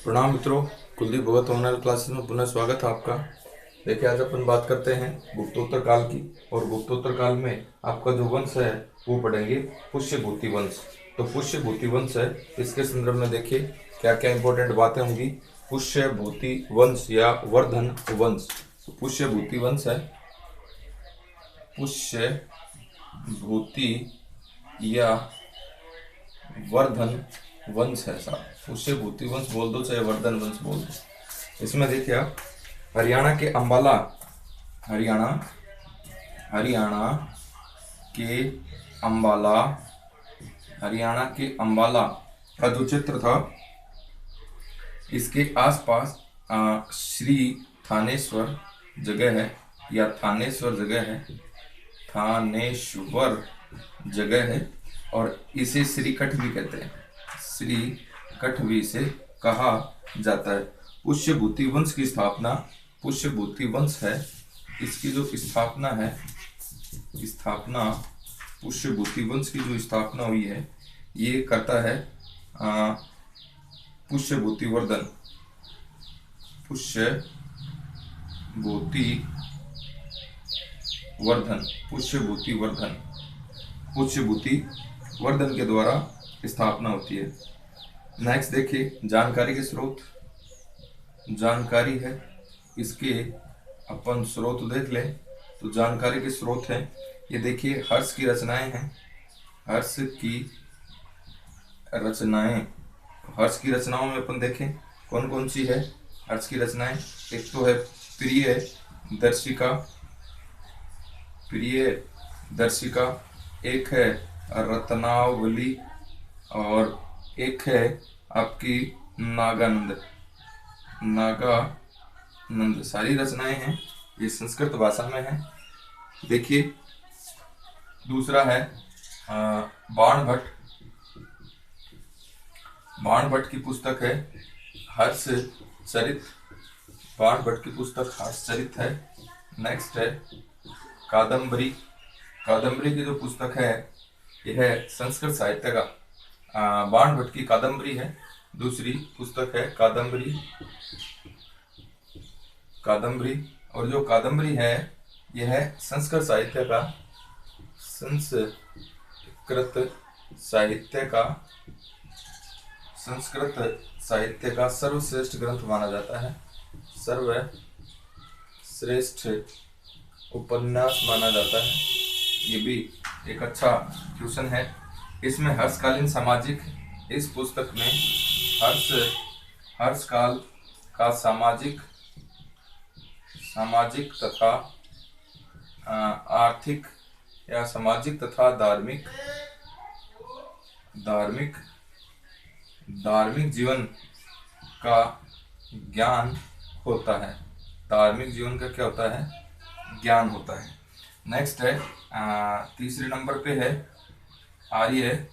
प्रणाम मित्रों, कुलदीप भगत online classes में पुनः स्वागत है आपका। देखिए, आज अपन बात करते हैं गुप्तोत्तर काल की। और गुप्तोत्तर काल में आपका जो वंश है वो पढ़ेंगे पुष्यभूति वंश। तो पुष्यभूति वंश है, इसके संदर्भ में देखिए क्या क्या इंपॉर्टेंट बातें होंगी। पुष्यभूति वंश या वर्धन वंश। पुष्यभूति वंश है, पुष्यभूति या वर्धन वंश है साहब। पुष्यभूति वंश बोल दो चाहे वर्धन वंश बोल दो। इसमें देखिए आप, हरियाणा के अंबाला, हरियाणा के अंबाला हरियाणा के अंबाला का जो क्षेत्र था, इसके आसपास श्री थानेश्वर जगह है या थानेश्वर जगह है और इसे श्रीकठ भी कहते हैं। श्रीकठ भी इसे कहा जाता है। पुष्यभूति वंश की स्थापना, पुष्यभूति वंश है, इसकी जो स्थापना है, पुष्यभूति वंश की जो स्थापना हुई है ये करता है पुष्यभूति वर्धन, पुष्यभूति वर्धन के द्वारा स्थापना होती है। नेक्स्ट देखिए, जानकारी के स्रोत। जानकारी है, इसके अपन स्रोत देख लें तो जानकारी के स्रोत हैं, ये देखिए हर्ष की रचनाएं हैं। हर्ष की रचनाओं में अपन देखें कौन कौन सी है हर्ष की रचनाएं। एक तो है प्रिय दर्शिका, एक है रत्नावली और एक है आपकी नागानंद। सारी रचनाएं हैं, ये संस्कृत भाषा में है। देखिए दूसरा है बाणभट्ट की पुस्तक है हर्षचरित। बाणभट्ट की पुस्तक हर्षचरित है। नेक्स्ट है कादम्बरी की जो पुस्तक है यह है संस्कृत साहित्य का। बाणभट्ट की कादम्बरी है, दूसरी पुस्तक है कादम्बरी। और जो कादम्बरी है यह है संस्कृत साहित्य का सर्वश्रेष्ठ ग्रंथ माना जाता है, सर्वश्रेष्ठ उपन्यास माना जाता है। ये भी एक अच्छा क्वेश्चन है। इसमें हर्षकालीन सामाजिक, इस पुस्तक में हर्षकाल का सामाजिक तथा आर्थिक या सामाजिक तथा धार्मिक जीवन का ज्ञान होता है। धार्मिक जीवन का क्या होता है? ज्ञान होता है। नेक्स्ट है तीसरे नंबर पे है आर्य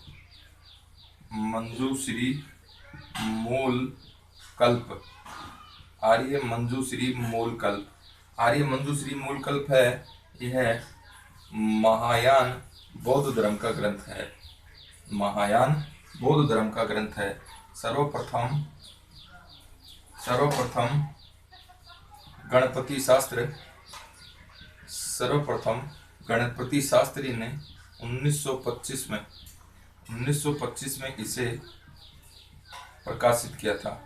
मंजूश्री मूलकल्प। आर्य मंजूश्री मूलकल्प है, यह महायान बौद्ध धर्म का ग्रंथ है। महायान बौद्ध धर्म का ग्रंथ है। सर्वप्रथम गणपति शास्त्री ने 1925 में इसे प्रकाशित किया था।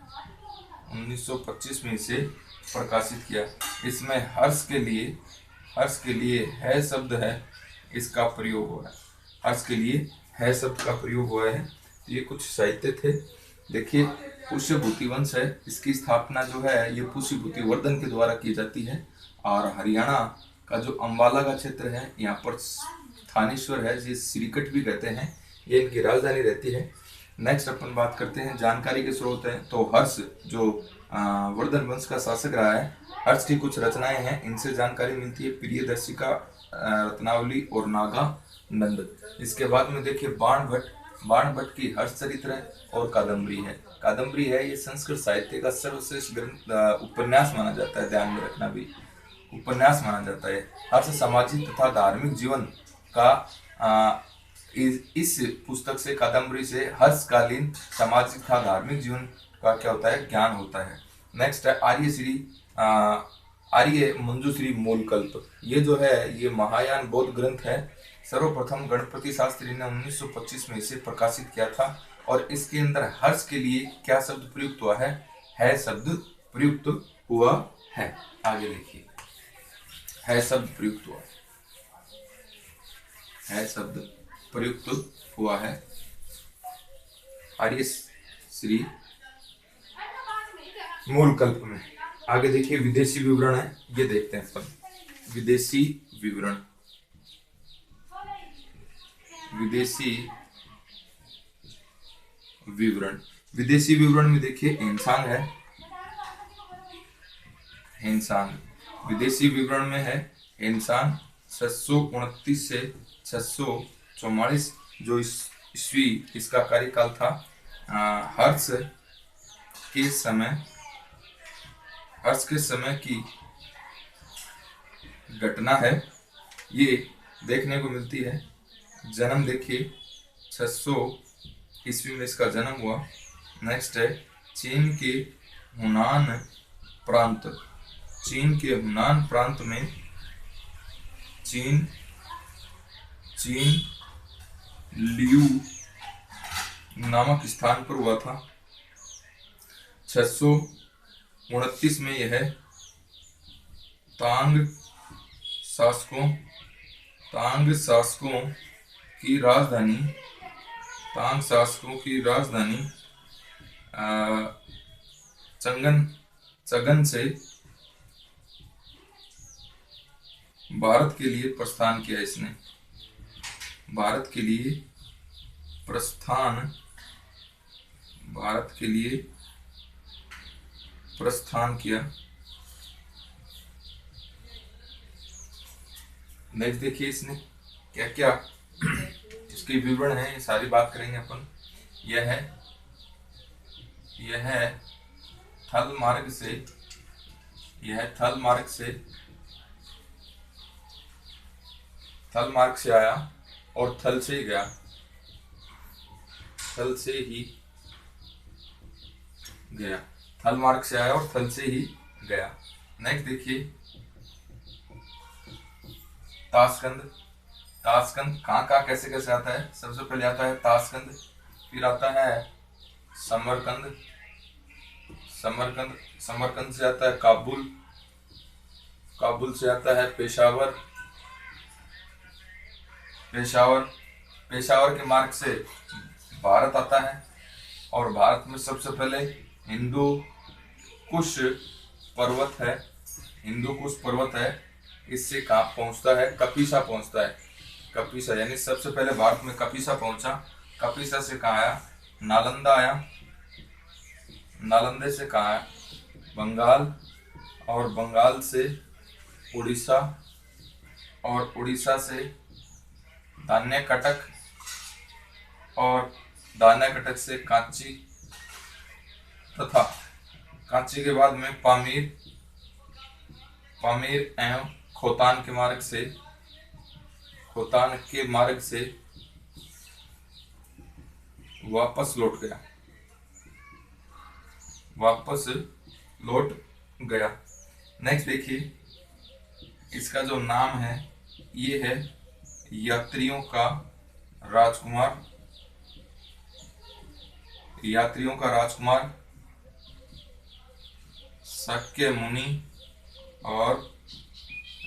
1925 में इसे प्रकाशित किया। इसमें हर्ष के लिए है शब्द है, इसका प्रयोग हुआ है। हर्ष के लिए है शब्द का प्रयोग हुआ है। ये कुछ साहित्य थे। देखिए पुष्यभूति वंश है, इसकी स्थापना जो है ये पुष्यभूति वर्धन के द्वारा की जाती है। और हरियाणा का जो अंबाला का क्षेत्र है, यहाँ पर थानेश्वर है, जिसे श्रीकठ भी कहते हैं, ये इनकी राजधानी रहती है। नेक्स्ट अपन बात करते हैं जानकारी के स्रोत हैं। तो हर्ष जो वर्धन वंश का शासक रहा है, हर्ष की कुछ रचनाएं हैं, इनसे जानकारी मिलती है। प्रियदर्शिका, रत्नावली और नागानंद। इसके बाद में देखिए बाणभट्ट की हर्षचरित्र और कादम्बरी है, ये संस्कृत साहित्य का सर्वश्रेष्ठ ग्रंथ उपन्यास माना जाता है। ध्यान में रखना भी, उपन्यास माना जाता है। हर्ष सामाजिक तथा धार्मिक जीवन का इस पुस्तक से, कादम्बरी से हर्षकालीन सामाजिक तथा धार्मिक जीवन का क्या होता है, ज्ञान होता है। नेक्स्ट है आर्य मंजूश्री मूलकल्प। ये जो है ये महायान बौद्ध ग्रंथ है। सर्वप्रथम गणपति शास्त्री ने 1925 में इसे प्रकाशित किया था और इसके अंदर हर्ष के लिए क्या शब्द प्रयुक्त हुआ है शब्द प्रयुक्त हुआ है। आगे देखिए, है शब्द प्रयुक्त हुआ है शब्द प्रयुक्त हुआ है आर्य श्री मूल कल्प में। आगे देखिए, विदेशी विवरण है, ये देखते हैं अपन। विदेशी विवरण, विदेशी विवरण, विदेशी विवरण में देखिए एनसांग है, एनसांग विदेशी विवरण में है एनसांग 629 से 644 जो ईस्वी इसका कार्यकाल था। हर्ष के समय की घटना है, ये देखने को मिलती है। जन्म देखिए 600 ईस्वी में इसका जन्म हुआ। नेक्स्ट है चीन के हुनान प्रांत, चीन के हुनान प्रांत में चीन लियू नामक स्थान पर हुआ था। 629 में यह तांग शासकों की राजधानी चगन से भारत के लिए प्रस्थान किया। इसने भारत के लिए प्रस्थान किया। नेक्स्ट देखिए, इसने क्या क्या इसके विवरण है, ये सारी बात करेंगे अपन। यह है थल मार्ग से आया और थल से ही गया, थल मार्ग से आया और थल से ही गया। नेक्स्ट देखिए, ताशकंद कहाँ कैसे आता है। सबसे पहले आता है ताशकंद, फिर आता है समरकंद से आता है काबुल से आता है पेशावर के मार्ग से भारत आता है और भारत में सबसे पहले हिंदू कुश पर्वत है, इससे कहाँ पहुंचता है, कपिसा पहुंचता है। कपिसा यानी सबसे पहले भारत में कपिसा पहुंचा। कपिसा से कहाँ आया, नालंदा आया, नालंदे से कहाँ आया, बंगाल, और बंगाल से उड़ीसा, और उड़ीसा से धान्यकटक, और धान्यकटक से कांची, तथा कांची के बाद में पामीर एवं खोतान के मार्ग से वापस लौट गया। नेक्स्ट देखिए, इसका जो नाम है ये है यात्रियों का राजकुमार शाक्य मुनि और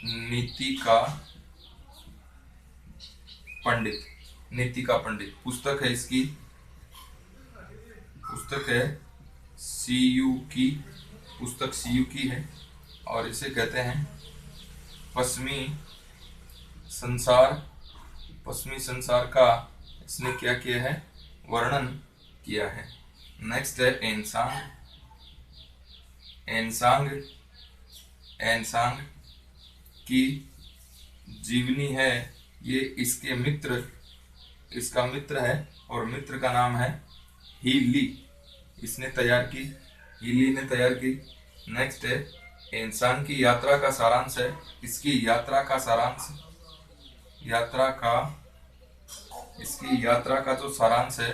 नीति का पंडित। पुस्तक है इसकी, सीयू की है और इसे कहते हैं पश्चिमी संसार का इसने क्या किया है, वर्णन किया है। नेक्स्ट है एनसांग की जीवनी है, ये इसका मित्र है और मित्र का नाम है हीली, इसने तैयार की, हीली ने तैयार की। नेक्स्ट है एनसांग की यात्रा का सारांश है, इसकी यात्रा का जो सारांश है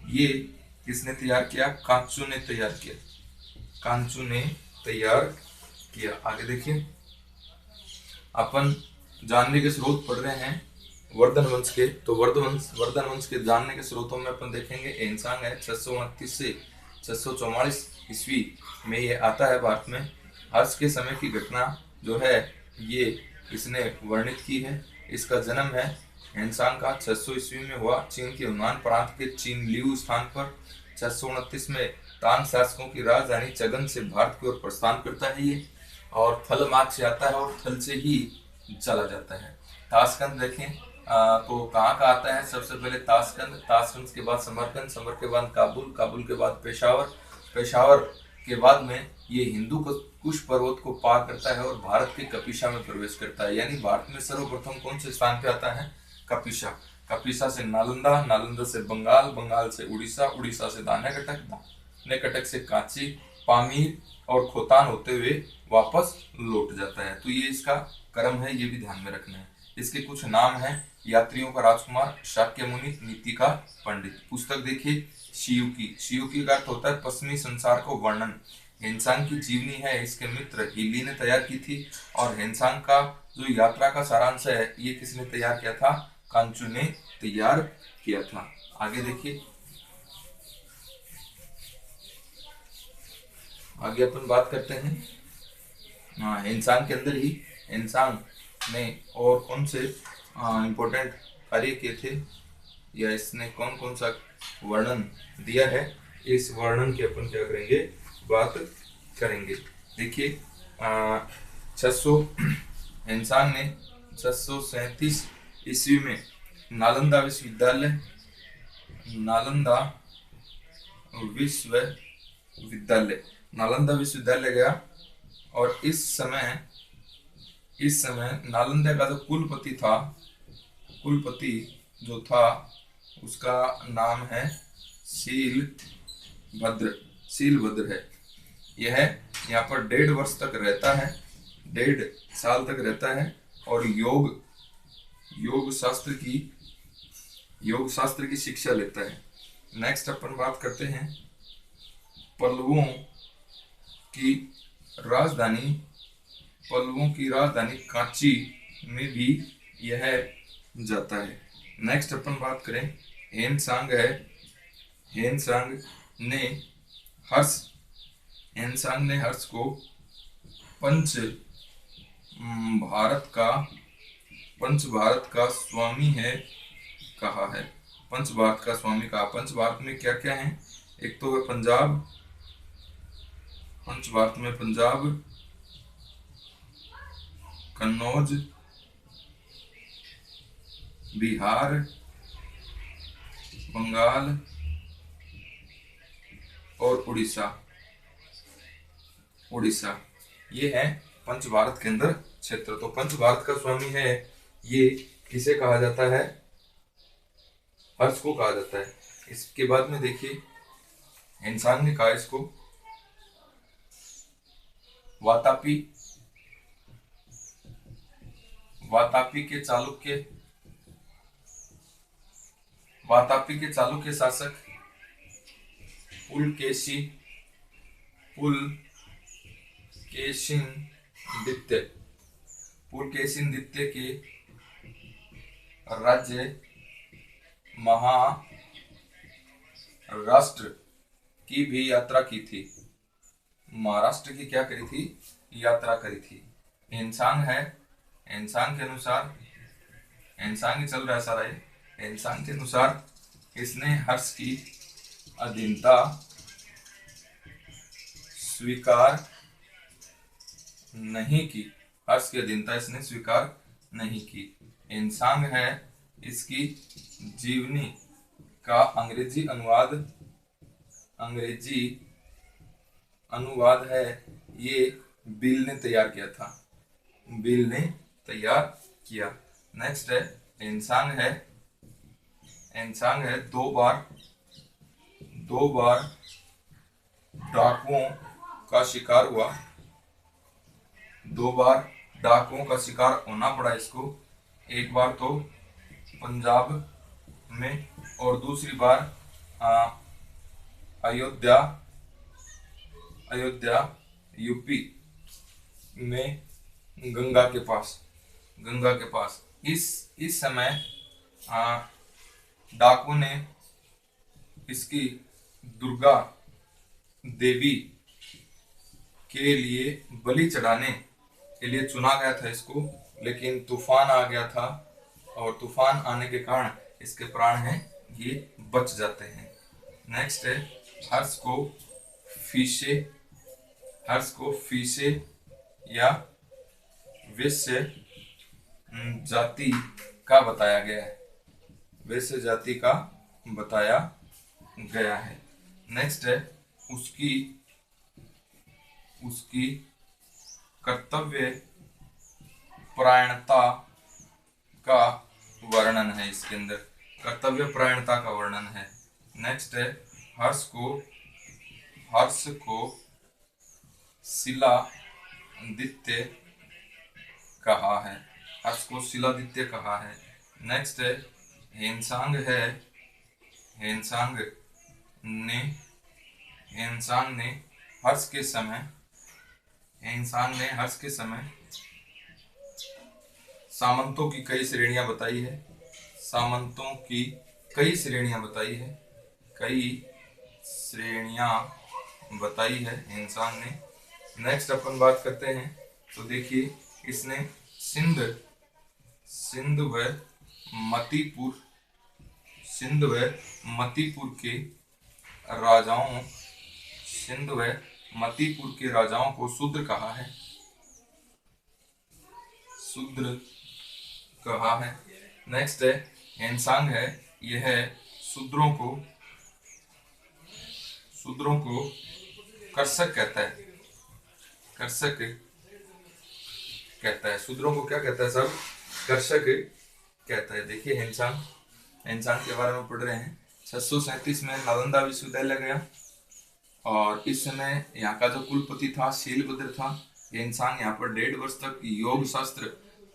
ये किसने तैयार किया? कांचू ने तैयार किया, कांचू ने तैयार किया। आगे देखिए, अपन जानने के स्रोत पढ़ रहे हैं वर्धन वंश के, तो वर्धन वंश के जानने के स्रोतों में अपन देखेंगे एनसांग है 629 से 644 ईस्वी में ये आता है भारत में। हर्ष के समय की घटना जो है ये इसने वर्णित की है। इसका जन्म है एनसांग का 600 ईस्वी में हुआ, चीन के यूनान प्रांत के चीन लियू स्थान पर। 629 में तांग शासकों की राजधानी चगन से भारत की ओर प्रस्थान करता है ये, और थल मार्ग से आता है और थल से ही चला जाता है। ताशकंद देखें तो कहाँ का आता है? सबसे पहले ताशकंद, ताशकंद के बाद समरकंद, समर के बाद काबुल, काबुल के बाद पेशावर, पेशावर के बाद में ये हिंदू कुश पर्वत को पार करता है और भारत के कपिशा में प्रवेश करता है। यानी भारत में सर्वप्रथम कौन से स्थान पे आता है? कपिशा। कपिशा से नालंदा, नालंदा से बंगाल, बंगाल से उड़ीसा, उड़ीसा से दानाकटक, दानाकटक से कांची, पामीर और खोतान होते हुए वापस लौट जाता है। तो ये इसका क्रम है, ये भी ध्यान में रखना है। इसके कुछ नाम हैं: यात्रियों का राजकुमार, शाक्य मुनि, नीति का पंडित। पुस्तक देखिए शियुकी, शियुकी का अर्थ होता है पश्चिमी संसार को वर्णन। हेनसांग की जीवनी है, इसके मित्र हिली ने तैयार की थी, और हेनसांग का जो यात्रा का सारांश है ये किसने तैयार किया था? कांचू ने तैयार किया था। आगे देखिए, आगे अपन बात करते हैं हेनसांग के अंदर ही हेनसांग ने और कौन से इम्पोर्टेंट कार्य किए थे, या इसने कौन कौन सा वर्णन दिया है, इस वर्णन की अपन क्या करेंगे? बात करेंगे। देखिए 600 हेनसांग ने 637 ईस्वी में नालंदा विश्वविद्यालय, नालंदा विश्वविद्यालय गया, और इस समय नालंदा का जो कुलपति जो था उसका नाम है शीलभद्र है। यह यहाँ पर 1.5 वर्ष तक रहता है, 1.5 साल तक रहता है, और योग शास्त्र की शिक्षा लेता है। नेक्स्ट अपन बात करते हैं पल्लवों की राजधानी कांची में भी यह जाता है। नेक्स्ट अपन बात करें हेनसांग है। हेनसांग ने हर्ष को पंच भारत का स्वामी है कहा है। पंच भारत का स्वामी कहा। पंच भारत में क्या क्या है? एक तो है पंजाब, पंच भारत में पंजाब, कन्नौज, बिहार, बंगाल और उड़ीसा, ये है पंच भारत के अंदर क्षेत्र। तो पंच भारत का स्वामी है, ये किसे कहा जाता है? हर्ष को कहा जाता है। इसके बाद में देखिए हेनसांग ने कहा इसको वातापी के चालुक्य शासक पुलकेशिनदित्य के राज्य महाराष्ट्र की भी यात्रा की थी। महाराष्ट्र की क्या करी थी? यात्रा करी थी। हेनसांग के अनुसार, हेनसांग चल रहा है सारा ये। हेनसांग के अनुसार इसने हर्ष की अधीनता स्वीकार नहीं की। हर्ष की अधीनता इसने स्वीकार नहीं की। हेनसांग है, इसकी जीवनी का अंग्रेजी अनुवाद है, ये बिल ने तैयार किया था। बिल ने तैयार किया। नेक्स्ट है हेनसांग है दो बार डाकुओं का शिकार हुआ। 2 बार डाकुओं का शिकार होना पड़ा इसको। एक बार तो पंजाब में और दूसरी बार अयोध्या अयोध्या यूपी में गंगा के पास इस समय डाकू ने इसकी दुर्गा देवी के लिए बलि चढ़ाने के लिए चुना गया था इसको, लेकिन तूफान आ गया था और तूफान आने के कारण इसके प्राण हैं ये बच जाते हैं। नेक्स्ट है हर्ष को फीसे या वैश्य जाति का बताया गया है, वैश्य जाति का बताया गया है। नेक्स्ट है उसकी कर्तव्य परायणता का वर्णन है, इसके अंदर कर्तव्य परायणता का वर्णन है। नेक्स्ट है हर्ष को शिलादित्य कहा है, हर्ष को शिलादित्य कहा है। नेक्स्ट है हेनसांग ने हर्ष के समय सामंतों की कई श्रेणियां बताई है, इंसान ने। नेक्स्ट अपन बात करते हैं तो देखिए इसने सिंध व मतीपुर के राजाओं को शूद्र कहा है। नेक्स्ट है हेनसांग है, यह शूद्रों को कर्षक कहता है, शूद्रों को क्या कहता है सब, कर्षक कहता है। देखिए हेनसांग के बारे में पढ़ रहे हैं। 637 में नालंदा विश्वविद्यालय गया और इस समय यहाँ का जो कुलपति था शीलभद्र था। हेनसांग यहाँ पर 1.5 वर्ष तक योग शास्त्र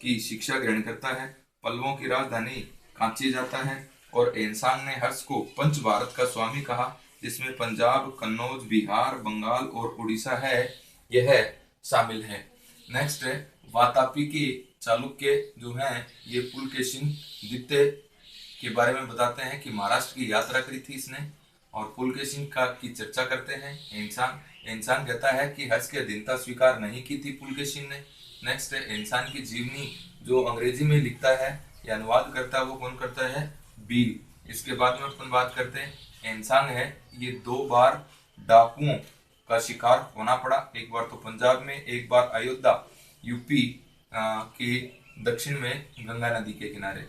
की शिक्षा ग्रहण करता है। पल्लवों की राजधानी कांची जाता है और हेनसांग ने हर्ष को पंच भारत का स्वामी कहा, जिसमें पंजाब, कन्नौज, बिहार, बंगाल और उड़ीसा है, यह शामिल है। नेक्स्ट है वातापी के चालुक्य जो हैं ये पुलकेशिन द्वितीय के बारे में बताते हैं कि महाराष्ट्र की यात्रा करी थी इसने और पुलकेशिन की चर्चा करते हैं। इंसान कहता है कि हर्ष की अधीनता स्वीकार नहीं की थी पुलकेशिन ने। नेक्स्ट है इंसान की जीवनी जो अंग्रेजी में लिखता है या अनुवाद करता है वो कौन करता है, बील। इसके बाद में अपन बात करते हैं इंसान है, ये 2 बार डाकुओं का शिकार होना पड़ा, एक बार तो पंजाब में, एक बार अयोध्या यूपी के दक्षिण में गंगा नदी के किनारे।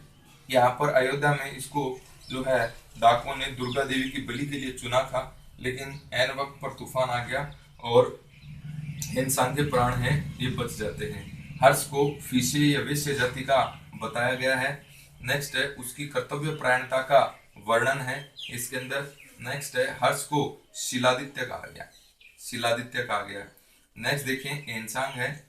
यहाँ पर अयोध्या में इसको जो है डाकुओं ने दुर्गा देवी की बलि के लिए चुना था, लेकिन ऐन वक्त पर तूफान आ गया और इंसान के प्राण हैं ये बच जाते हैं। हर्ष को फीसे या वैश्य जाति का बताया गया है। नेक्स्ट है उसकी कर्तव्य परायणता का वर्णन है इसके अंदर। नेक्स्ट है हर्ष को शिलादित्य कहा गया। नेक्स्ट देखें इंसान है,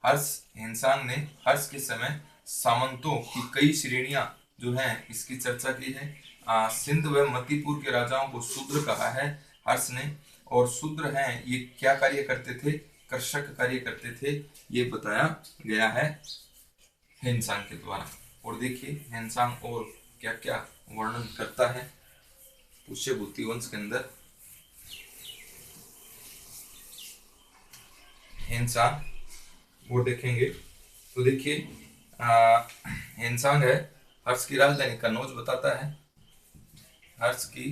इंसान ने हर्ष के समय सामंतों की कई श्रेणियां जो हैं इसकी चर्चा की है। सिंध व मतीपुर के राजाओं को शूद्र कहा है हर्ष ने, और शूद्र हैं ये क्या कार्य करते थे, कर्षक कार्य करते थे, ये बताया गया है हेनसांग के द्वारा। और देखिए हेनसांग और क्या क्या वर्णन करता है पुष्यभूति वंश के अंदर। हेनसांग वो देखेंगे तो देखिए हेनसांग है हर्ष की राजधानी कन्नौज बताता है, हर्ष की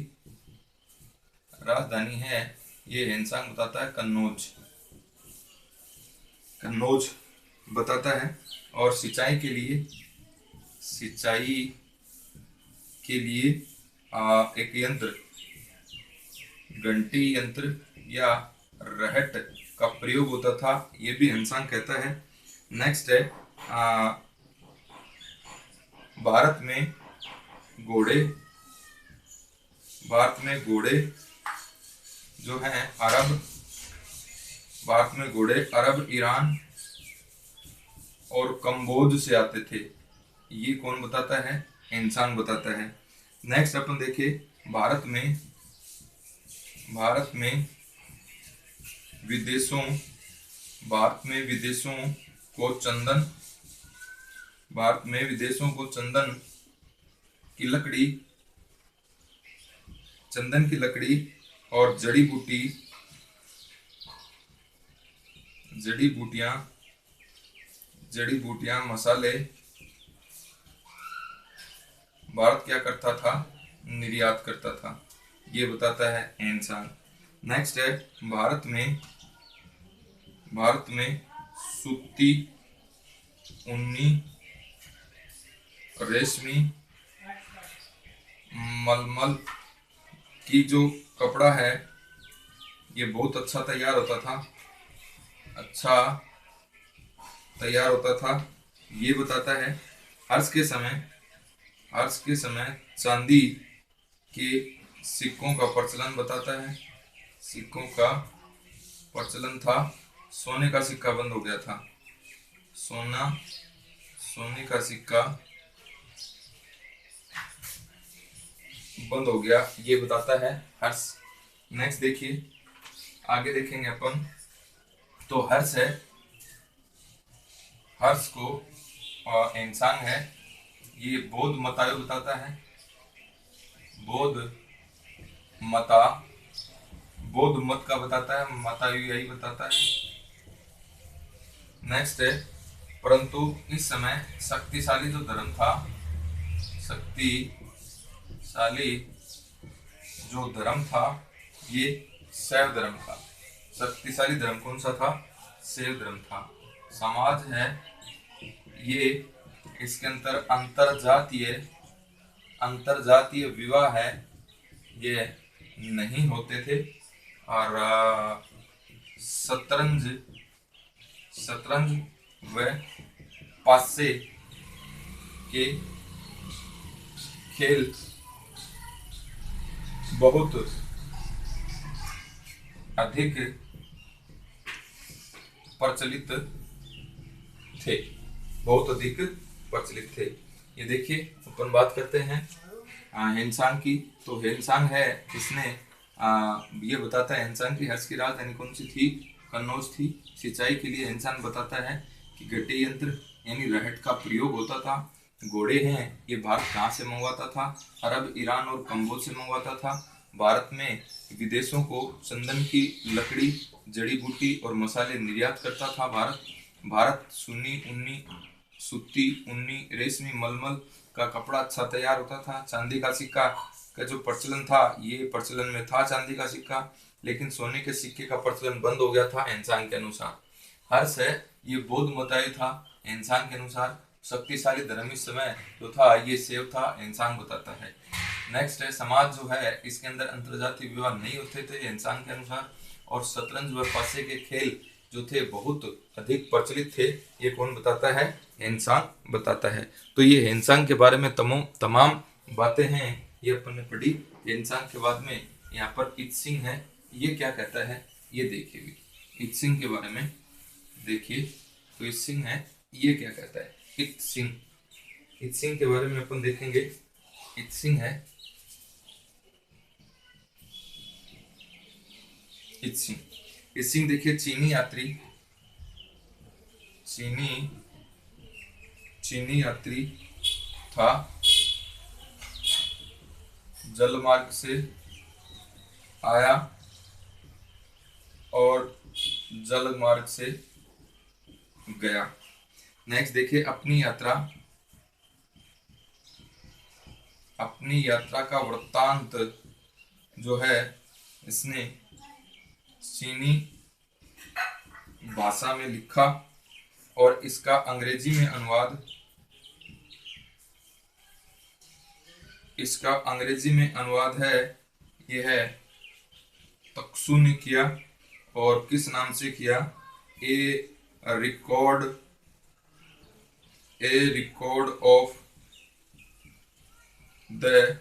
राजधानी है ये हेनसांग बताता है कन्नौज बताता है। और सिंचाई के लिए एक यंत्र घंटी यंत्र या रहट का प्रयोग होता था, ये भी हेनसांग कहता है। नेक्स्ट है भारत में घोड़े जो हैं अरब, ईरान और कंबोज से आते थे, ये कौन बताता है, हेनसांग बताता है। नेक्स्ट अपन देखिए भारत भारत में विदेशों भारत में विदेशों को चंदन भारत में विदेशों को चंदन की लकड़ी और जड़ी बूटियां मसाले भारत क्या करता था, निर्यात करता था। ये बताता है एनसांग। नेक्स्ट है भारत में सूती, ऊनी, रेशमी, मलमल की जो कपड़ा है ये बहुत अच्छा तैयार होता था। ये बताता है हर्ष के समय चांदी के सिक्कों का प्रचलन बताता है। सिक्कों का प्रचलन था, सोने का सिक्का बंद हो गया था। सोने का सिक्का बंद हो गया, ये बताता है हर्ष। नेक्स्ट देखिए, आगे देखेंगे अपन। तो हर्ष को एनसांग है, ये बौद्ध मतायु बताता है। बौद्ध मत का बताता है, मतायु यही बताता है। नेक्स्ट है, परंतु इस समय शक्तिशाली जो धर्म था, ये शैव धर्म था। शक्तिशाली धर्म कौन सा था? शैव धर्म था। समाज है ये, इसके अंदर अंतरजातीय विवाह है ये नहीं होते थे। और शतरंज व पासे के खेल बहुत अधिक प्रचलित थे। ये देखिए, अपन बात करते हैं हेनसांग की। तो हेनसांग है, इसने ये बताता है हेनसांग की हर्ष की राजधानी कौन सी थी? कन्नौज थी। सिंचाई के लिए हेनसांग बताता है कि गड्ढे यंत्र यानी रहट का प्रयोग होता था। घोड़े हैं, ये भारत कहाँ से मंगवाता था? अरब, ईरान और कंबोज से मंगवाता था। भारत में विदेशों को चंदन की लकड़ी, जड़ी बूटी और मसाले निर्यात करता था। भारत सूती, ऊनी, रेशमी, मलमल का कपड़ा अच्छा तैयार होता था। चांदी का सिक्का का जो प्रचलन था, ये प्रचलन में था चांदी का सिक्का, लेकिन सोने के सिक्के का प्रचलन बंद हो गया था एनसांग के अनुसार। हर्ष है, ये बौद्ध मतायु था एनसांग के अनुसार। शक्तिशाली धर्म इस समय जो था ये शैव था, एनसांग बताता है। नेक्स्ट है, समाज जो है इसके अंदर अंतरजातीय विवाह नहीं होते थे एनसांग के अनुसार। और शतरंज व पासे के खेल जो थे बहुत अधिक प्रचलित थे, ये कौन बताता है? हेनसांग बताता है। तो ये हेनसांग के बारे में तमाम बातें हैं, ये अपन ने पढ़ी। हेनसांग के बाद में यहाँ पर इत्सिंग है, ये क्या कहता है ये देखिए। इत्सिंग के बारे में देखिए, तो इत्सिंग है, ये क्या कहता है? इत्सिंग के बारे में अपन देखेंगे। इत्सिंग है, इत्सिंग देखिए, चीनी यात्री था, जलमार्ग से आया और जलमार्ग से गया। नेक्स्ट देखिए, अपनी यात्रा का वृत्तांत जो है इसने चीनी भाषा में लिखा और इसका अंग्रेजी में अनुवाद है, यह है तक्सु ने किया। और किस नाम से किया? A record of the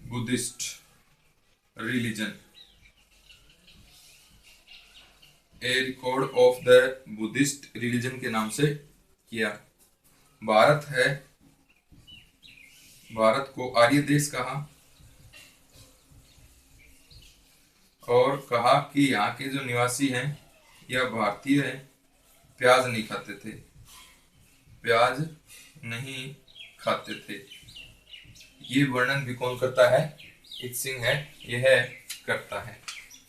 Buddhist religion. A record of the Buddhist religion के नाम से किया। भारत को आर्य देश कहा। और कहा कि यहाँ के जो निवासी हैं या भारतीय हैं प्याज नहीं खाते थे, प्याज नहीं खाते थे। ये वर्णन भी कौन करता है? इत्सिंग है, यह करता है।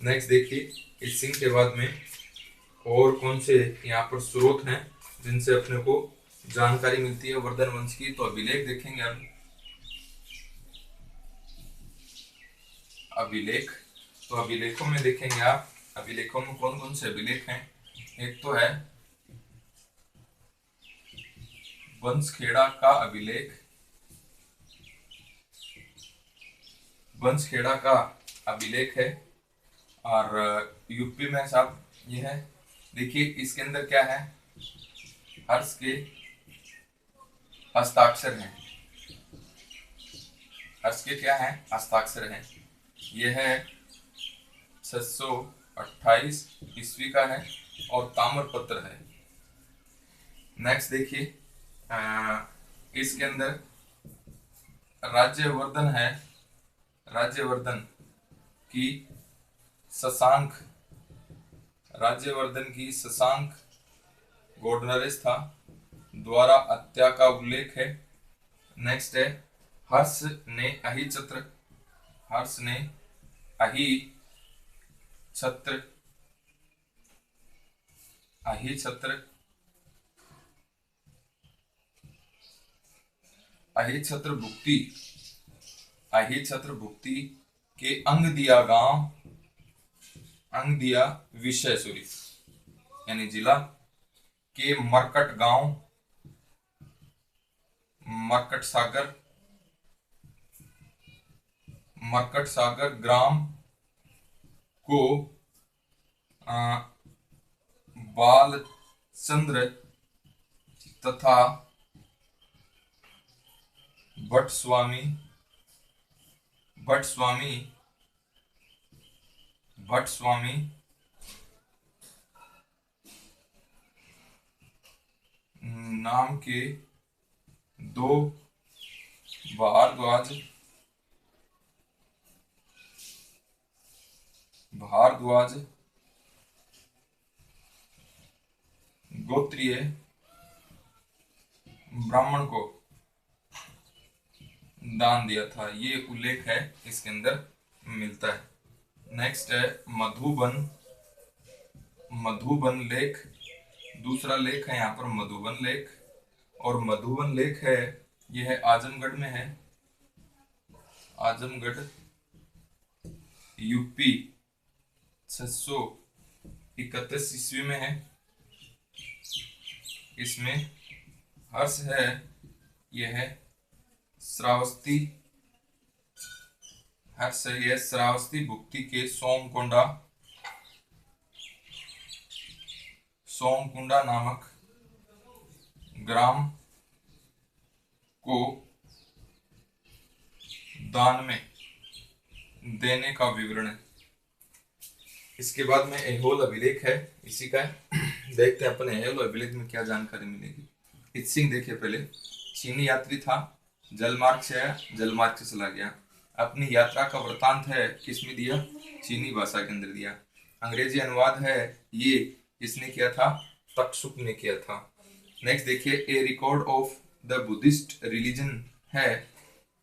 नेक्स्ट देखिए, इत्सिंग के बाद में और कौन से यहाँ पर स्रोत हैं जिनसे अपने को जानकारी मिलती है वर्धन वंश की। तो अभिलेख देखेंगे अब। अभिलेख, तो अभिलेखों में देखेंगे आप, अभिलेखों में कौन कौन से अभिलेख हैं। एक तो है वंशखेड़ा का अभिलेख, वंशखेड़ा का अभिलेख है। और यूपी में साहब ये है, देखिए इसके अंदर क्या है, हर्ष के हस्ताक्षर हैं, हर्ष के क्या है, हस्ताक्षर हैं। यह है 628 ईस्वी का है और ताम्रपत्र है। नेक्स्ट देखिए, इसके अंदर राज्यवर्धन है, राज्यवर्धन की शशांक, राज्यवर्धन की शशांक गवर्नरेस था द्वारा हत्या का उल्लेख है। नेक्स्ट है हर्ष ने अहिछत्र, हर्ष ने अहिछत्र, अहिछत्र, अहिछत्र भुक्ति, अहिछत्र भुक्ति के अंग दिया गांव, अंग दिया विषय सॉरी यानी जिला के मरकट गांव, मरकट सागर, मरकट सागर ग्राम को बालचंद्र तथा भट्ट स्वामी, भट्ट स्वामी, भट्ट स्वामी नाम के दो भारद्वाज, भारद्वाज गोत्रीय ब्राह्मण को दान दिया था। ये उल्लेख है इसके अंदर मिलता है। नेक्स्ट है मधुबन, मधुबन लेख, दूसरा लेख है यहाँ पर मधुबन लेख। और मधुबन लेख है, यह है आजमगढ़ में है, आजमगढ़ यूपी 631 ईस्वी में है। इसमें हर्ष है, यह है श्रावस्ती, हर्ष है यह श्रावस्ती भुक्ति के सोमकुंडा, सोमकुंडा नामक ग्राम को दान में देने का विवरण है। इसके बाद में ऐहोल अभिलेख है, इसी का है। देखते हैं अपने ऐहोल अभिलेख में क्या जानकारी मिलेगी। इत्सिंग देखिए, पहले चीनी यात्री था, जलमार्ग से आया, जलमार्ग से चला गया। अपनी यात्रा का वृतांत है किसमें दिया, चीनी भाषा के अंदर दिया। अंग्रेजी अनुवाद है, ये किसने किया था, तक्षुक ने किया था। नेक्स्ट देखिए, a record of the Buddhist religion है,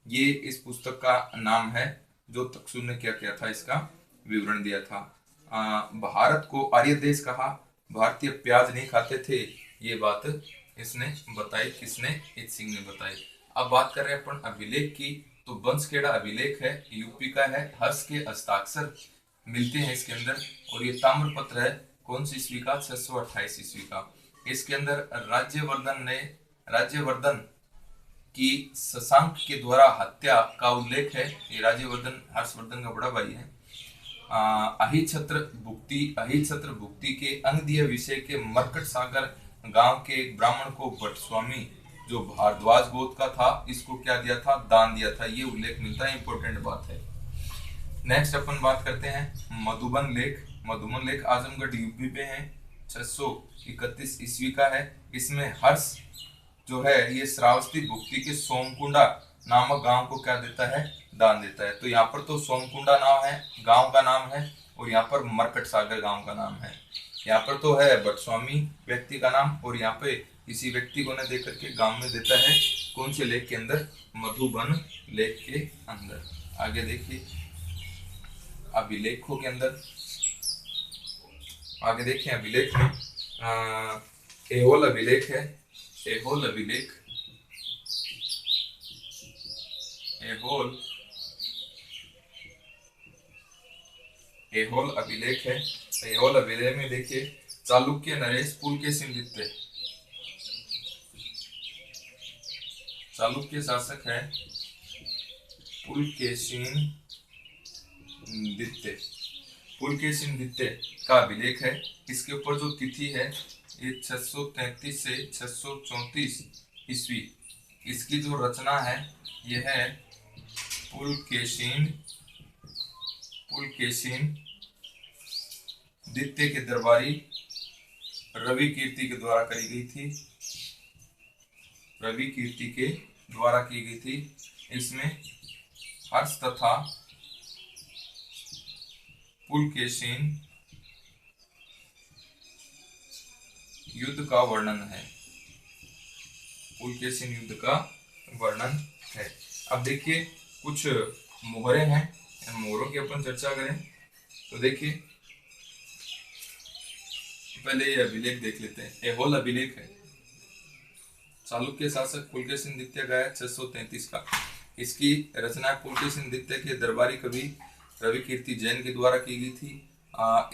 ये इस पुस्तक का नाम है जो तक्षुक ने क्या किया था, इसका विवरण दिया था। भारत को आर्य देश कहा, भारतीय प्याज नहीं खाते थे, ये बात इसने बताई, किसने, इत्सिंग ने बताई। अब बात कर रहे हैं अपन अभिलेख की, तो वंशखेड़ा अभिलेख है, यूपी का है, हर्ष के हस्ताक्षर मिलते हैं इसके अंदर। और ये ताम्रपत्र है, कौन सी ईस्वी का, 628 ईस्वी का। इसके अंदर राज्यवर्धन ने, राज्यवर्धन की शशांक के द्वारा हत्या का उल्लेख है। ये राज्यवर्धन हर्षवर्धन का बड़ा भाई है। अहिछत्र भुक्ति, अहिछत्र भुक्ति के अंग दिया विषय के मरकट सागर गांव के एक ब्राह्मण को भट्ट स्वामी जो भारद्वाज गोत्र का था, इसको क्या दिया था, दान दिया था। ये उल्लेख मिलता है, इंपॉर्टेंट बात है। नेक्स्ट अपन बात करते हैं मधुबन लेख। मधुबन लेख आजमगढ़ यूपी में है, 631 ईस्वी का है। इसमें हर्ष जो है ये श्रावस्ती भुक्ति के सोमकुंडा नामक गांव को क्या देता है, दान देता है। तो यहाँ पर तो सोमकुंडा नाम है, गांव का नाम है, और यहाँ पर मरकट सागर गांव का नाम है। यहाँ पर तो है बटस्वामी व्यक्ति का नाम, और यहाँ पे इसी व्यक्ति को न देकर के गांव में देता है कौन से लेक के अंदर, मधुबन लेक के अंदर। आगे देखिए अभिलेखों के अंदर, आगे देखिए अभिलेख में एहोल अभिलेख है, एहोल अभिलेख, एहोल एहोल अभिलेख है। एहोल अभिलेख में देखिए चालुक्य नरेश पुलकेशिन द्वितीय, चालुक्य शासक है पुलकेशिन द्वितीय, पुलकेशिन द्वितीय का अभिलेख है। इसके ऊपर जो तिथि है ये 633 से 634 ईस्वी। इसकी जो रचना है यह है पुलकेशिन द्वितीय के दरबारी रवि कीर्ति के द्वारा करी गई थी, रवि कीर्ति के द्वारा की गई थी। इसमें हर्ष तथा पुलकेशिन युद्ध का वर्णन है, पुलकेशिन युद्ध का वर्णन है। अब देखिए कुछ मोहरे हैं, मोहरों की अपन चर्चा करें तो देखिए पहले ये अभिलेख देख लेते हैं। एहोल अभिलेख है, चालुक्य शासक पुलकेशिन द्वितीय का है 633 का। इसकी रचना पुलकेशिन द्वितीय के दरबारी कवि रवि कीर्ति जैन के द्वारा की गई थी।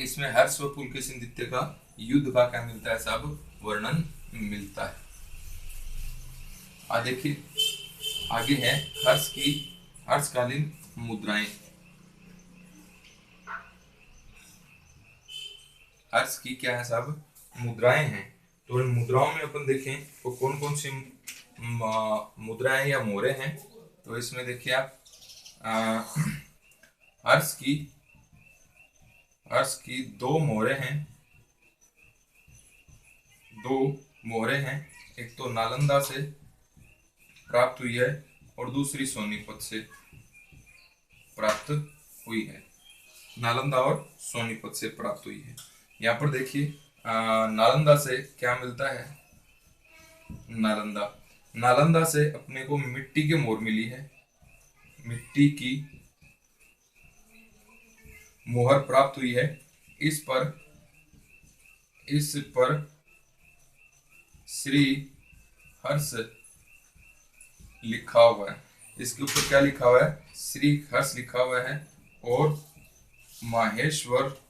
इसमें हर्ष व पुलकेशिन द्वितीय का युद्ध का क्या मिलता है, सब वर्णन मिलता है। देखिए आगे है हर्षकालीन मुद्राएं। हर्ष की क्या है, सब मुद्राएं हैं। तो इन मुद्राओं में अपन देखें तो कौन कौन सी मुद्राएं या मोहरे हैं। तो इसमें देखिए आप हर्ष की दो मोहरे हैं, दो मोहरे हैं। एक तो नालंदा से प्राप्त हुई है और दूसरी सोनीपत से प्राप्त हुई है, नालंदा और सोनीपत से प्राप्त हुई है। यहाँ पर देखिए नालंदा से क्या मिलता है, नालंदा से अपने को मिट्टी की मोहर मिली है, मिट्टी की मोहर प्राप्त हुई है। इस पर श्री हर्ष लिखा हुआ है। इसके ऊपर क्या लिखा हुआ है, श्री हर्ष लिखा हुआ है। और माहेश्वर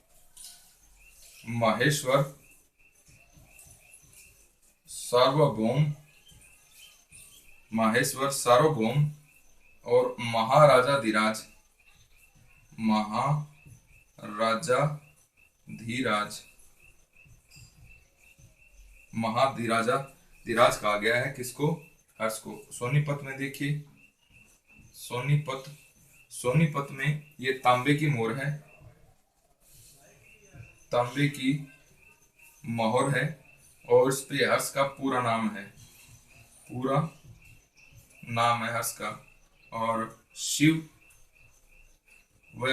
सार्वभौम और महाधिराज कहा गया है किसको, हर्ष को। सोनीपत में देखिए, सोनीपत में ये तांबे की मोहर है, तांबे की मोहर है। और इस पे हर्ष का पूरा नाम है हर्ष का। और शिव व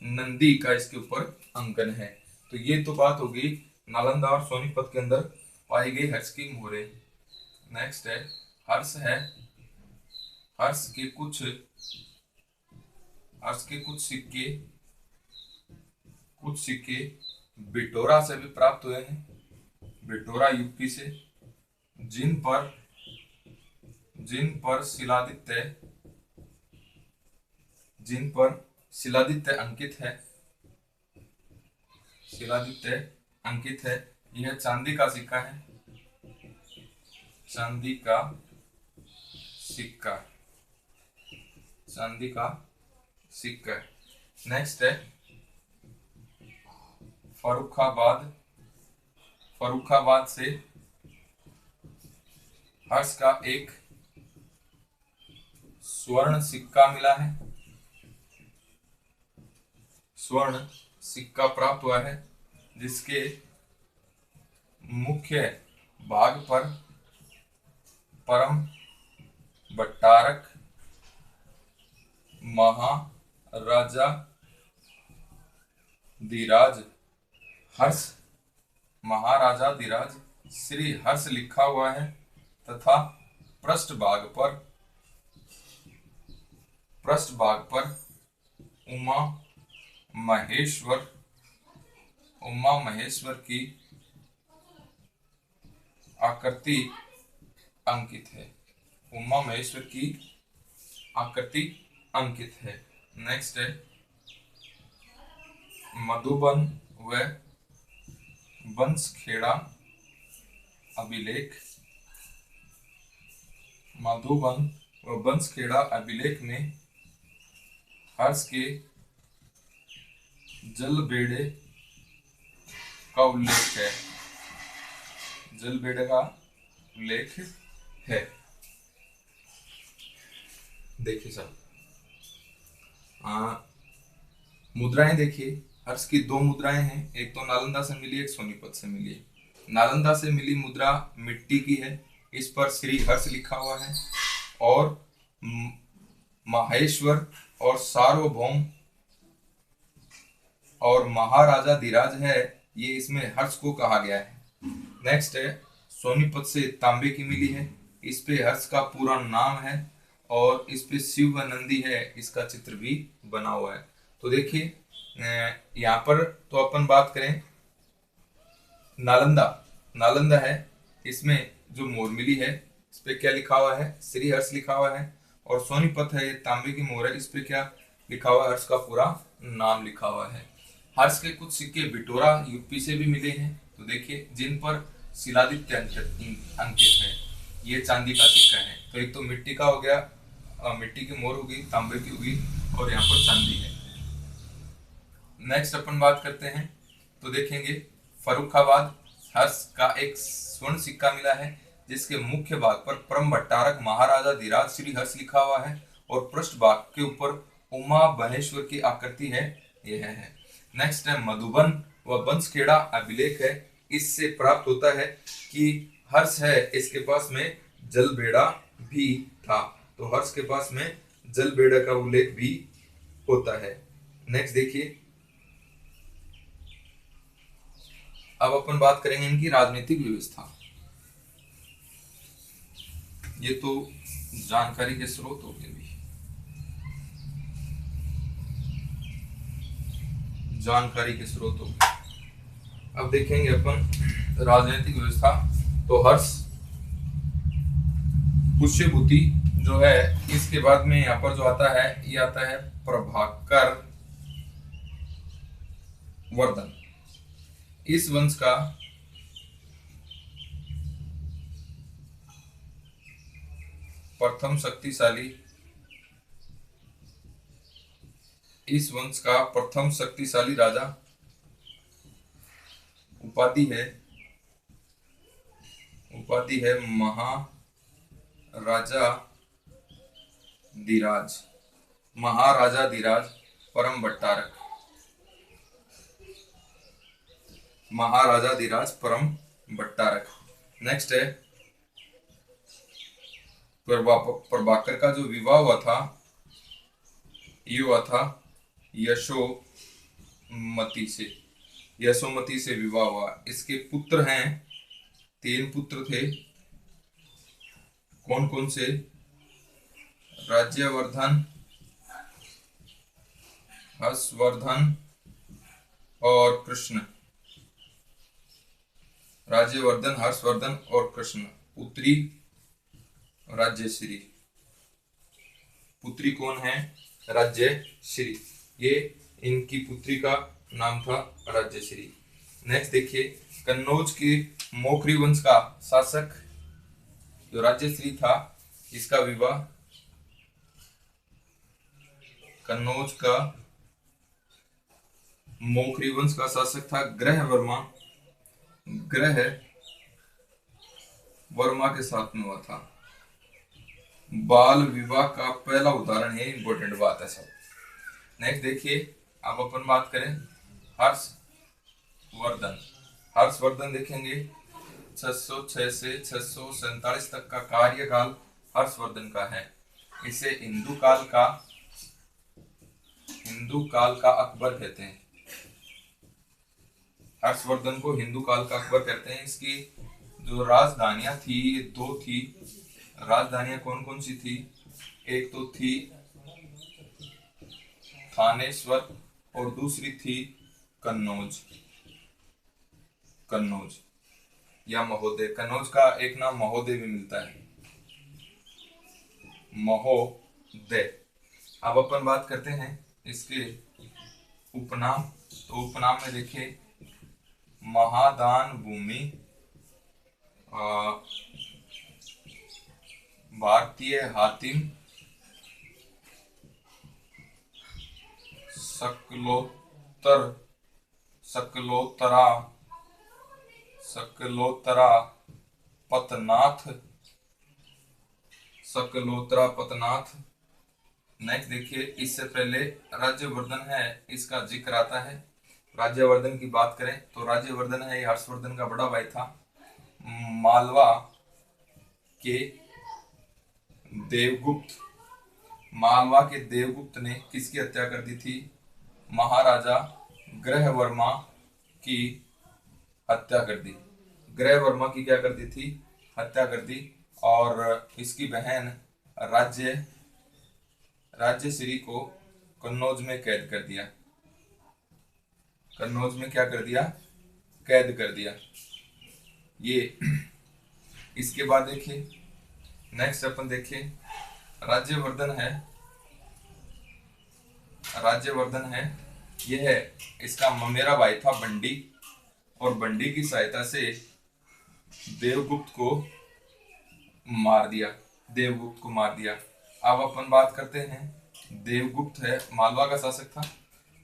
नंदी का इसके ऊपर अंकन है। तो ये तो बात होगी नालंदा और सोनीपत के अंदर पाई गई हर्ष की मोहरें। नेक्स्ट है हर्ष के कुछ सिक्के बिटोरा से भी प्राप्त हुए हैं, बिटोरा यूपी से, जिन पर शिलादित्य अंकित है। यह चांदी का सिक्का है, चांदी का सिक्का है। नेक्स्ट है फर्रुखाबाद से हर्ष का एक स्वर्ण सिक्का मिला है, स्वर्ण सिक्का प्राप्त हुआ है, जिसके मुख्य भाग पर परम भट्टारक धीराज हर्ष, महाराजा धीराज श्री हर्ष लिखा हुआ है तथा पृष्ठभाग पर उमा महेश्वर की आकृति अंकित है। उमा महेश्वर की आकृति अंकित है। नेक्स्ट है मधुबन व बंसखेड़ा अभिलेख। मधुबन व बंसखेड़ा अभिलेख में हर्ष के जलबेड़े का उल्लेख है। जलबेड़े का उल्लेख है। देखिए सर, मुद्राएं देखिए, हर्ष की दो मुद्राएं हैं, एक तो नालंदा से मिली, एक सोनीपत से मिली। नालंदा से मिली मुद्रा मिट्टी की है, इस पर श्री हर्ष लिखा हुआ है और माहेश्वर और सार्वभौम और महाराजा धीराज है, ये इसमें हर्ष को कहा गया है। नेक्स्ट है सोनीपत से तांबे की मिली है, इस पे हर्ष का पूरा नाम है और इस पे शिव व नंदी है, इसका चित्र भी बना हुआ है। तो देखिए यहाँ पर तो अपन बात करें नालंदा है, इसमें जो मोर मिली है इस पे क्या लिखा हुआ है, श्री हर्ष लिखा हुआ है। और सोनीपत है, ये तांबे की मोर है, इस पे क्या लिखा हुआ है, हर्ष का पूरा नाम लिखा हुआ है। हर्ष के कुछ सिक्के बिटोरा यूपी से भी मिले हैं, तो देखिए जिन पर शिलादित्य अंकित है, ये चांदी का सिक्का है। तो एक तो मिट्टी का हो गया, मिट्टी की मोर होगी, तांबे की होगी और यहाँ पर चांदी है। नेक्स्ट अपन बात करते हैं तो देखेंगे फर्रुखाबाद हर्ष का एक स्वर्ण सिक्का मिला है, जिसके मुख्य भाग पर परम भट्टारक महाराजा धीराज श्री हर्ष लिखा हुआ है और पृष्ठ भाग के ऊपर उमा महेश्वर की आकृति है, यह है। नेक्स्ट है मधुबन व बंसखेड़ा अभिलेख है, इससे प्राप्त होता है कि हर्ष है, इसके पास में जलबेड़ा भी था, तो हर्ष के पास में जलबेड़ा का उल्लेख भी होता है। नेक्स्ट देखिए, अब अपन बात करेंगे इनकी राजनीतिक व्यवस्था। ये तो जानकारी के स्रोत हो गए, जानकारी के स्रोत हो गए। अब देखेंगे अपन राजनीतिक व्यवस्था। तो हर्ष पुष्यभूति जो है, इसके बाद में यहाँ पर जो आता है, ये आता है प्रभाकर वर्धन। इस वंश का प्रथम शक्तिशाली राजा उपाधि है महाराजा धीराज परम भट्टारक। महाराजा धीराज परम भट्टारक। नेक्स्ट है प्रभाकर का जो विवाह हुआ था, ये हुआ था यशोमती से विवाह हुआ। इसके पुत्र हैं, 3 पुत्र थे, कौन कौन से, राज्यवर्धन, हर्षवर्धन और कृष्ण। राज्यवर्धन, हर्षवर्धन और कृष्ण। पुत्री राज्यश्री। पुत्री कौन है, राज्यश्री। ये इनकी पुत्री का नाम था राज्यश्री। नेक्स्ट देखिए, कन्नौज के मोखरी वंश का शासक जो राज्यश्री था, इसका विवाह कन्नौज का मोखरी वंश का शासक था ग्रह वर्मा के साथ में हुआ था। बाल विवाह का पहला उदाहरण है, इंपॉर्टेंट बात है सब। नेक्स्ट देखिए, अब अपन बात करें हर्षवर्धन देखेंगे 606 से 647 तक का कार्यकाल हर्षवर्धन का है। इसे हिंदू काल का अकबर कहते हैं। हर्षवर्धन को हिंदू काल का अकबर कहते हैं। इसकी जो राजधानियां थी ये दो थी। राजधानियां कौन कौन सी थी? एक तो थी थानेश्वर और दूसरी थी कन्नौज। कन्नौज या महोदय। कन्नौज का एक नाम महोदय भी मिलता है, महोदय। अब अपन बात करते हैं इसके उपनाम। तो उपनाम में देखिए महादान भूमि, भारतीय हातिम, सकलोतर, सकलोतरा पतनाथ, सकलोतरा पतनाथ। नेक्स्ट देखिए, इससे पहले राज्यवर्धन है, इसका जिक्र आता है। राज्यवर्धन की बात करें तो राज्यवर्धन है, ये हर्षवर्धन का बड़ा भाई था। मालवा के देवगुप्त, मालवा के देवगुप्त ने किसकी हत्या कर दी थी? महाराजा ग्रहवर्मा की हत्या कर दी। ग्रहवर्मा की क्या कर दी थी? हत्या कर दी। और इसकी बहन राज्यश्री को कन्नौज में कैद कर दिया। कन्नौज में क्या कर दिया? कैद कर दिया। ये इसके बाद देखिए नेक्स्ट अपन देखिए राज्यवर्धन है। राज्यवर्धन है, यह है इसका ममेरा भाई था बंडी, और बंडी की सहायता से देवगुप्त को मार दिया। देवगुप्त को मार दिया। अब अपन बात करते हैं, देवगुप्त है मालवा का शासक था।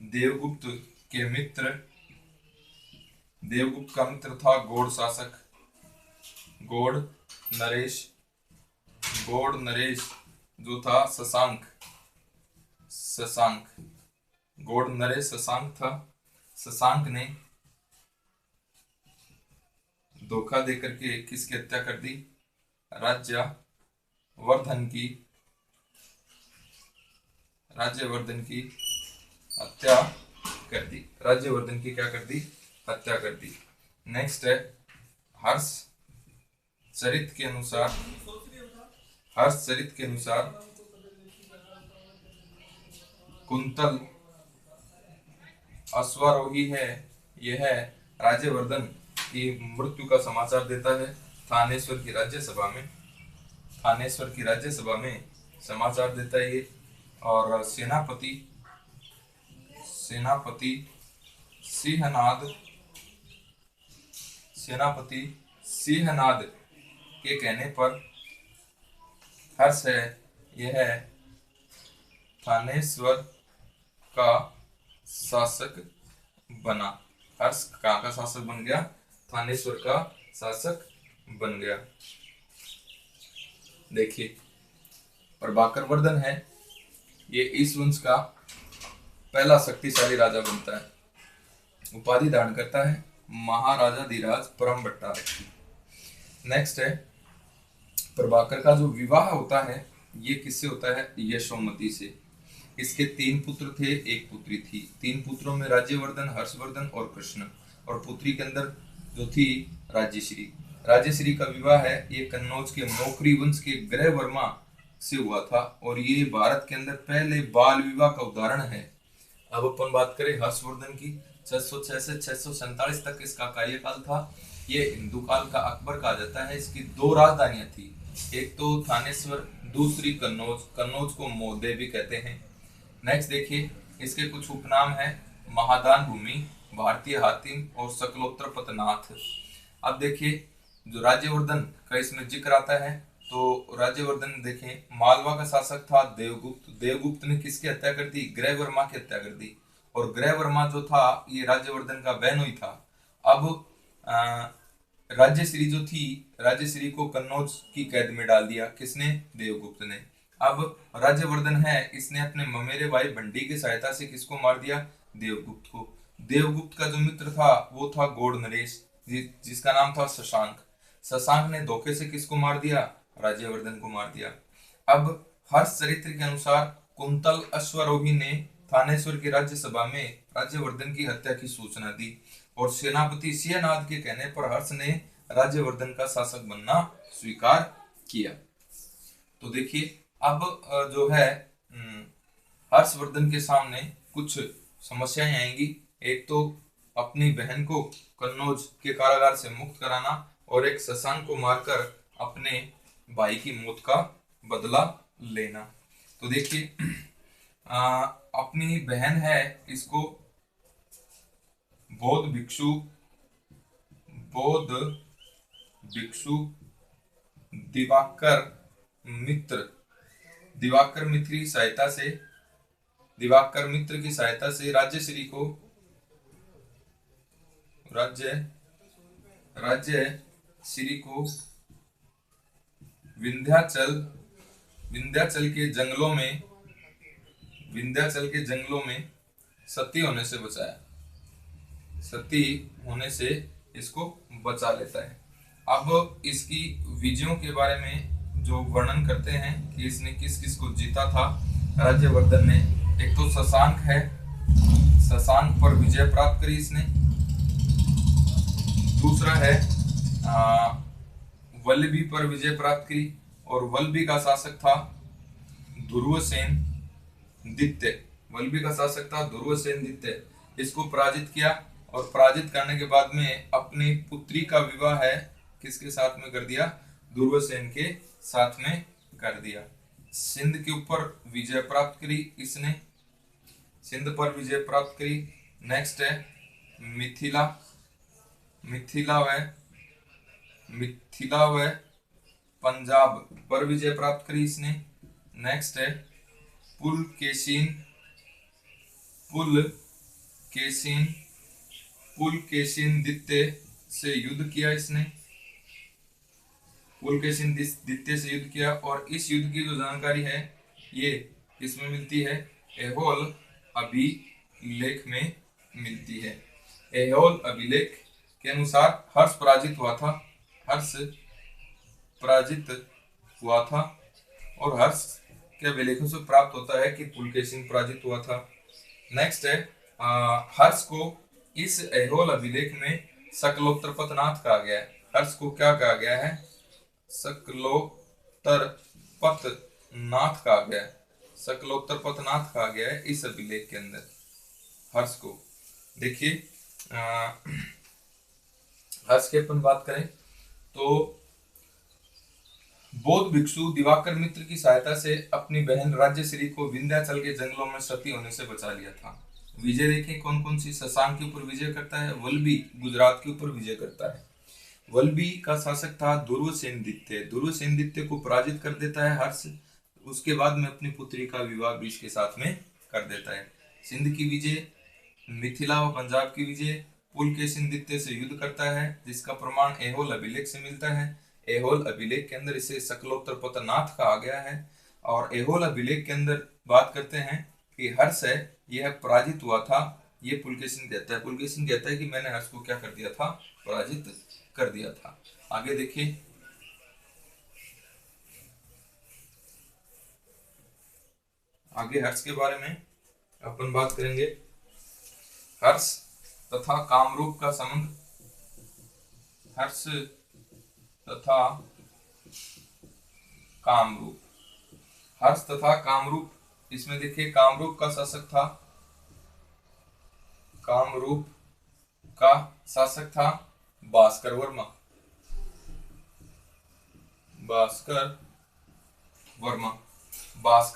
देवगुप्त के मित्र, देवगुप्त का मित्र था गौड़ शासक, गौड़ नरेश। गौड़ नरेश जो था शशांक, शशांक, गौड़ नरेश शशांक था। शशांक ने धोखा देकर के किसकी हत्या कर दी? राज्यवर्धन की, राज्यवर्धन की हत्या कर दी। राज्यवर्धन की क्या कर दी? हत्या कर दी। नेक्स्ट है हर्षचरित के अनुसार, हर्षचरित के अनुसार कुंतल अश्वारोही है, यह राज्यवर्धन की मृत्यु का समाचार देता है थानेश्वर की राज्यसभा में। थानेश्वर की राज्यसभा में समाचार देता है ये। और सेनापति सिंहनाद के कहने पर हर्ष है, यह थानेश्वर का शासक बना। हर्ष कहाँ का शासक बन गया? थानेश्वर का शासक बन गया। देखिए प्रभाकर वर्धन है, ये इस वंश का पहला शक्तिशाली राजा बनता है। उपाधि धारण करता है महाराजा धीराज परम भट्टारक। नेक्स्ट है प्रभाकर का जो विवाह होता है ये किससे होता है? यशोमती से। इसके 3 पुत्र थे, 1 पुत्री थी। 3 पुत्रों में राज्यवर्धन, हर्षवर्धन और कृष्ण, और पुत्री के अंदर जो थी राज्यश्री। राज्यश्री का विवाह है ये कन्नौज के मौखरी वंश के ग्रहवर्मा से हुआ था, और ये भारत के अंदर पहले बाल विवाह का उदाहरण है। अब अपन बात करें हर्षवर्धन की, 606 से 647 तक इसका कार्यकाल था। ये हिंदू काल का अकबर कहा जाता है। इसकी 2 राजधानियां थी, एक तो थानेश्वर, दूसरी कन्नौज। कन्नौज को महोदय भी कहते हैं। नेक्स्ट देखिए इसके कुछ उपनाम है, महादान भूमि, भारतीय हातिम और सकलोत्र पतनाथ। अब देखिए जो राज्यवर्धन का इसमें जिक्र आता है, तो राज्यवर्धन देखें मालवा का शासक था देवगुप्त। देवगुप्त ने किसकी हत्या कर दी? ग्रहवर्मा की हत्या कर दी। और ग्रहवर्मा जो था ये राज्यवर्धन का बहनोई था। अब राज्यश्री जो थी, राज्यश्री को कन्नौज की कैद में डाल दिया। किसने? देवगुप्त ने। अब राज्यवर्धन है, इसने अपने ममेरे भाई बंडी की सहायता से किसको मार दिया? देवगुप्त को। देवगुप्त का जो मित्र था वो था गौड़ नरेश, जिसका नाम था शशांक। शशांक ने धोखे से किसको मार दिया? राज्यवर्धन को मार दिया। अब हर्ष चरित्र के अनुसार कुंतल अश्वारोही ने थानेश्वर की राज्यसभा में राज्यवर्धन की हत्या की सूचना दी, और सेनापति सिंहनाद के कहने पर हर्ष ने राज्यवर्धन का शासक बनना स्वीकार किया। तो देखिए अब जो है हर्षवर्धन के सामने कुछ समस्याएं आएंगी। एक तो अपनी बहन को कन्नौज के कारागार से मुक्त कराना और एक शशांक को मारकर अपने भाई की मौत का बदला लेना। तो देखिए अपनी बहन है, इसको बौद्ध भिक्षु दिवाकर मित्र की सहायता से राज्य श्री को विंध्याचल के जंगलों में सती होने से इसको बचा लेता है। अब इसकी विजयों के बारे में जो वर्णन करते हैं कि इसने किस किस को जीता था राज्यवर्धन ने। एक तो शशांक है, शशांक पर विजय प्राप्त करी इसने। दूसरा है वल्लभी पर विजय प्राप्त की और वल्लभी का शासक था ध्रुवसेन द्वितीय। इसको पराजित किया और पराजित करने के बाद में अपनी पुत्री का विवाह है किसके साथ में कर दिया, ध्रुवसेन के साथ में कर दिया। सिंध के ऊपर विजय प्राप्त करी इसने, सिंध पर विजय प्राप्त करी। नेक्स्ट है मिथिला व पंजाब पर विजय प्राप्त करी इसने। नेक्स्ट है पुलकेशिन द्वितीय से युद्ध किया इसने। पुलकेशिन द्वितीय से युद्ध किया और इस युद्ध की जो जानकारी है ये किसमें मिलती है, ऐहोल अभिलेख में मिलती है। ऐहोल अभिलेख के अनुसार हर्ष पराजित हुआ था और हर्ष के अभिलेखों से प्राप्त होता है कि पुलकेशिन पराजित हुआ था। नेक्स्ट है हर्ष को इस ऐहोल अभिलेख में सकलोत्तर पथनाथ कहा गया है। हर्ष को क्या कहा गया है, सकलोत्तर पथनाथ कहा गया है इस अभिलेख के अंदर हर्ष को। देखिए हर्ष की अपन बात करें तो बौद्ध भिक्षु दिवाकर मित्र की सहायता से अपनी बहन राज्यश्री को विंध्याचल के जंगलों में सती होने से बचा लिया था। विजय देखें कौन कौन सी, शशांक के ऊपर विजय करता है, वल्लभी गुजरात के ऊपर विजय करता है। वल्लभी का शासक था ध्रुवसेन द्वितीय को पराजित कर देता है हर्ष। उसके बाद में अपनी पुत्री का विवाह बीच के साथ में कर देता है। सिंध की विजय, मिथिला व पंजाब की विजय, पुलकेशिन द्वितीय से युद्ध करता है जिसका प्रमाण ऐहोल अभिलेख से मिलता है। ऐहोल अभिलेख के अंदर इसे सकलोत्तर पथनाथ कहा गया है। और ऐहोल अभिलेख के अंदर बात करते हैं कि हर्ष है यह पराजित हुआ था, ये पुलकेशिन कहता है कि मैंने हर्ष को क्या कर दिया था, पराजित कर दिया था। आगे देखिए आगे हर्ष के बारे में अपन बात करेंगे। हर्ष तथा कामरूप का संबंध, हर्ष तथा कामरूप, इसमें देखिए कामरूप का शासक था भास्कर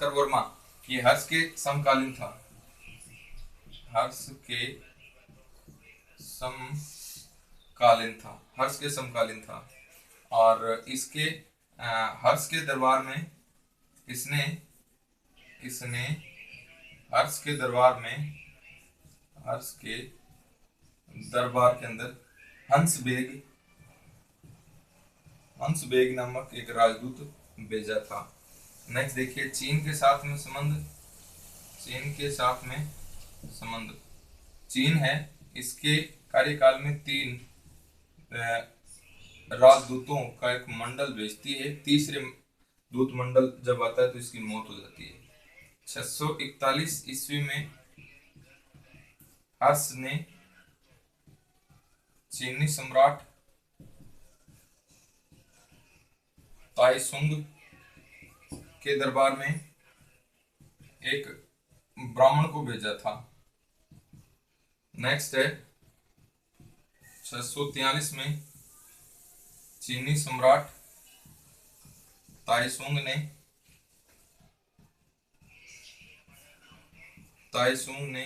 वर्मा। ये हर्ष के समकालीन था और इसके हर्ष के दरबार में इसने हर्ष के दरबार के अंदर हंसबेग नामक एक राजदूत भेजा था। नेक्स्ट देखिए चीन के साथ में संबंध। चीन है, इसके कार्यकाल में 3 राजदूतों का एक मंडल भेजती है। तीसरे दूत मंडल जब आता है तो इसकी मौत हो जाती है। 641 ईस्वी में हर्ष ने चीनी सम्राट ताइसुंग के दरबार में एक ब्राह्मण को भेजा था। नेक्स्ट है 643 में चीनी सम्राट ताइसुंग ने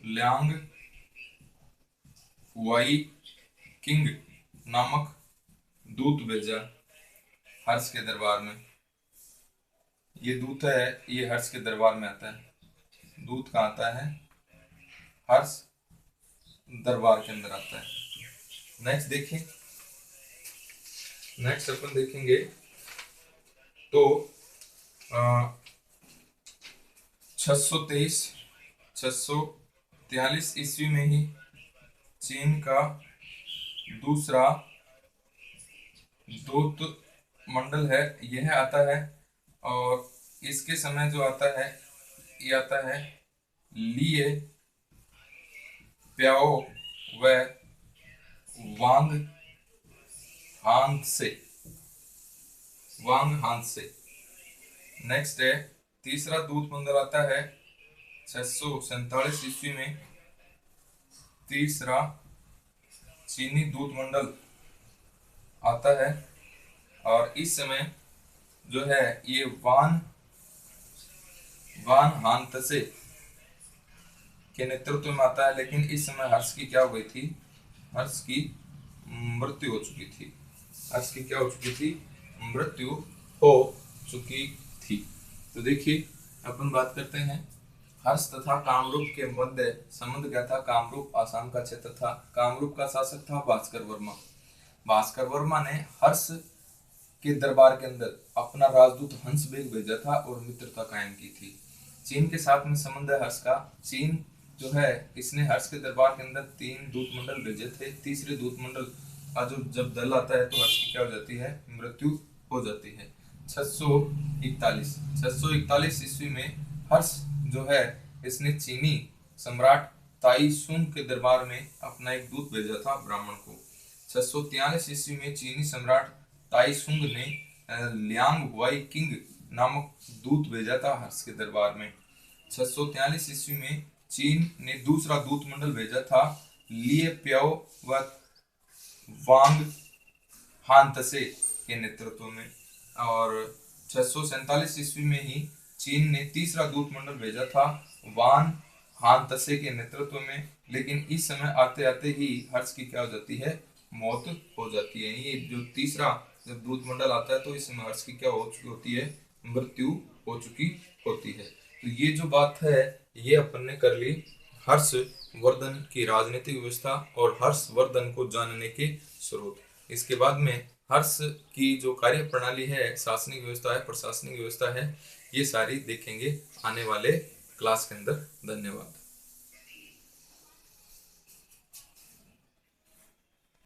ल्यांग वाई किंग नामक दूत भेजा हर्ष के दरबार में। ये दूत है, ये हर्ष के दरबार में आता है। दूत कहाँ आता है? हर्ष दरबार के अंदर आता है। नेक्स्ट देखिए, नेक्स्ट अपन देखेंगे तो 643 ईस्वी में ही चीन का दूसरा दूत मंडल है, यह आता है। और इसके समय जो आता है, ये आता है लिए प्याओ व वांग हान से। नेक्स्ट है तीसरा दूत मंडल आता है 647 ईस्वी में। तीसरा चीनी दूत मंडल आता है और इस समय जो है ये वान हान तसे के नेतृत्व में आता है। लेकिन इस समय हर्ष की क्या हो गई थी? हर्ष की मृत्यु हो चुकी थी। हर्ष की क्या हो चुकी थी? मृत्यु हो चुकी थी। तो देखिए अपन बात करते हैं हर्ष तथा कामरूप के मध्य संबंध क्या था? कामरूप आसाम का क्षेत्र था। कामरूप का शासक था भास्कर वर्मा। भास्कर वर्मा ने हर्ष के दरबार के अंदर अपना राजदूत हंसबेग भेजा था और मित्रता कायम की थी। चीन के साथ में संबंध है हर्ष का। चीन जो है इसने हर्ष के दरबार के अंदर 3 दूत मंडल भेजे थे। तीसरे दूत मंडल का जो जब दल आता है तो हर्ष की क्या हो जाती है? मृत्यु हो जाती है। 641 ईस्वी में हर्ष जो है इसने चीनी सम्राट ताइसुंग के दरबार में अपना एक दूत भेजा था ब्राह्मण को। 643 ईस्वी में चीनी सम्राट ताइसुंग ने ल्यांग वाई किंग नामक दूत भेजा था हर्ष के दरबार में। 643 ईस्वी में चीन ने दूसरा दूत मंडल भेजा था लिए प्याओ व वांग हान तसे के नेतृत्व में। और 647 ईस्वी में ही चीन ने तीसरा दूत मंडल भेजा था वान हान तसे के नेतृत्व में। लेकिन इस समय आते आते ही हर्ष की क्या हो जाती है? मौत हो जाती है। ये जो तीसरा जब दूत मंडल आता है तो इस समय हर्ष की क्या हो चुकी होती है? मृत्यु हो चुकी होती है। तो ये जो बात है ये अपन ने कर ली हर्षवर्धन की राजनीतिक व्यवस्था और हर्षवर्धन को जानने के स्रोत। इसके बाद में हर्ष की जो कार्य प्रणाली है, शासनिक व्यवस्था है, प्रशासनिक व्यवस्था है, ये सारी देखेंगे आने वाले क्लास के अंदर। धन्यवाद।